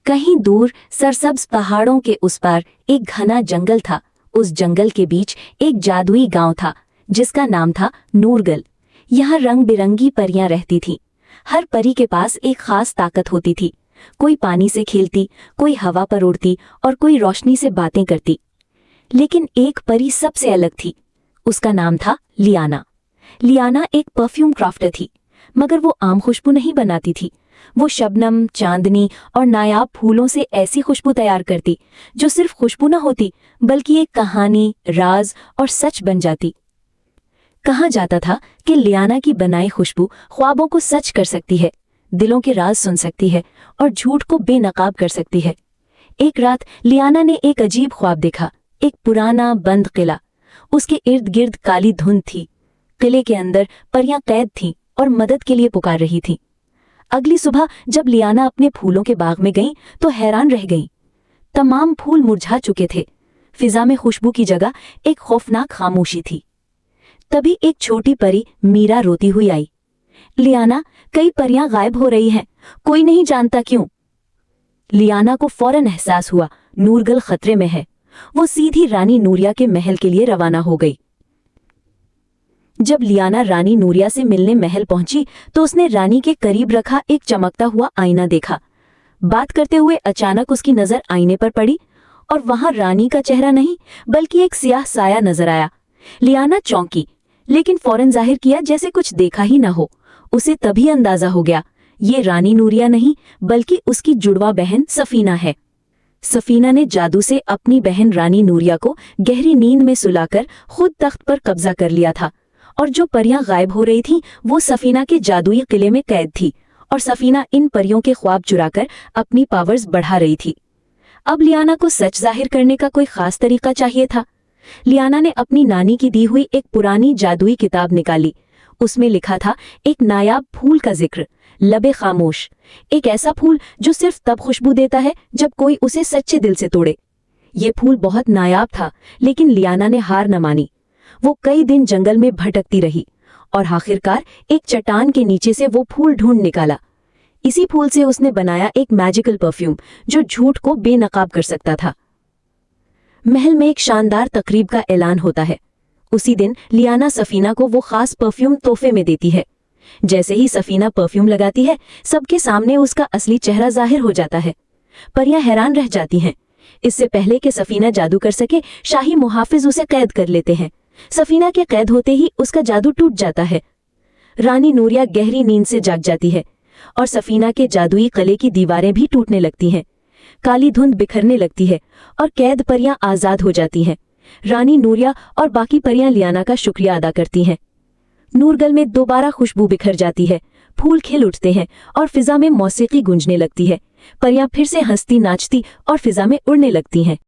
कहीं दूर सरसब्ज पहाड़ों के उस पार एक घना जंगल था। उस जंगल के बीच एक जादुई गांव था जिसका नाम था नूरगल। यहाँ रंग बिरंगी परियां रहती थीं। हर परी के पास एक खास ताकत होती थी। कोई पानी से खेलती, कोई हवा पर उड़ती और कोई रोशनी से बातें करती। लेकिन एक परी सबसे अलग थी। उसका नाम था लियाना। लियाना एक परफ्यूम क्राफ्टर थी, मगर वो आम खुशबू नहीं बनाती थी। वो शबनम, चांदनी और नायाब फूलों से ऐसी खुशबू तैयार करती जो सिर्फ खुशबू न होती बल्कि एक कहानी, राज और सच बन जाती। कहा जाता था कि लियाना की बनाई खुशबू ख्वाबों को सच कर सकती है, दिलों के राज सुन सकती है और झूठ को बेनकाब कर सकती है। एक रात लियाना ने एक अजीब ख्वाब देखा। एक पुराना बंद किला, उसके इर्द गिर्द काली धुंध थी। किले के अंदर परियां कैद थीं और मदद के लिए पुकार रही थीं। अगली सुबह जब लियाना अपने फूलों के बाग में गई तो हैरान रह गई। तमाम फूल मुरझा चुके थे। फिजा में खुशबू की जगह एक खौफनाक खामोशी थी। तभी एक छोटी परी मीरा रोती हुई आई। लियाना, कई परियां गायब हो रही हैं, कोई नहीं जानता क्यों। लियाना को फौरन एहसास हुआ नूरगल खतरे में है। वो सीधी रानी नूरिया के महल के लिए रवाना हो गई। जब लियाना रानी नूरिया से मिलने महल पहुंची तो उसने रानी के करीब रखा एक चमकता हुआ आईना देखा। बात करते हुए अचानक उसकी नजर आईने पर पड़ी और वहां रानी का चेहरा नहीं बल्कि एक सियाह साया नजर आया। लियाना चौंकी, लेकिन फौरन जाहिर किया जैसे कुछ देखा ही न हो। उसे तभी अंदाजा हो गया ये रानी नूरिया नहीं बल्कि उसकी जुड़वा बहन सफीना है। सफीना ने जादू से अपनी बहन रानी नूरिया को गहरी नींद में सुलाकर खुद तख्त पर कब्जा कर लिया था और जो परियां गायब हो रही थीं वो सफीना के जादुई किले में कैद थी और सफीना इन परियों के ख्वाब चुराकर अपनी पावर्स बढ़ा रही थी। अब लियाना को सच जाहिर करने का कोई खास तरीका चाहिए था। लियाना ने अपनी नानी की दी हुई एक पुरानी जादुई किताब निकाली। उसमें लिखा था एक नायाब फूल का जिक्र, लबे खामोश, एक ऐसा फूल जो सिर्फ तब खुशबू देता है जब कोई उसे सच्चे दिल से तोड़े। ये फूल बहुत नायाब था, लेकिन लियाना ने हार न मानी। वो कई दिन जंगल में भटकती रही और आखिरकार एक चट्टान के नीचे से वो फूल ढूंढ निकाला। इसी फूल से उसने बनाया एक मैजिकल परफ्यूम जो झूठ को बेनकाब कर सकता था। महल में एक शानदार तकरीब का ऐलान होता है। उसी दिन लियाना सफीना को वो खास परफ्यूम तोहफे में देती है। जैसे ही सफीना परफ्यूम लगाती है सबके सामने उसका असली चेहरा जाहिर हो जाता है। परियां हैरान रह जाती हैं। इससे पहले कि सफीना जादू कर सके शाही मुहाफिज उसे कैद कर लेते हैं। सफीना के कैद होते ही उसका जादू टूट जाता है। रानी नूरिया गहरी नींद से जाग जाती है और सफीना के जादुई किले की दीवारें भी टूटने लगती हैं। काली धुंध बिखरने लगती है और कैद परियां आजाद हो जाती हैं। रानी नूरिया और बाकी परियां लियाना का शुक्रिया अदा करती हैं। नूरगल में दोबारा खुशबू बिखर जाती है, फूल खिल उठते हैं और फिजा में मौसीकी गूंजने लगती है। परियां फिर से हंसती, नाचती और फिजा में उड़ने लगती हैं।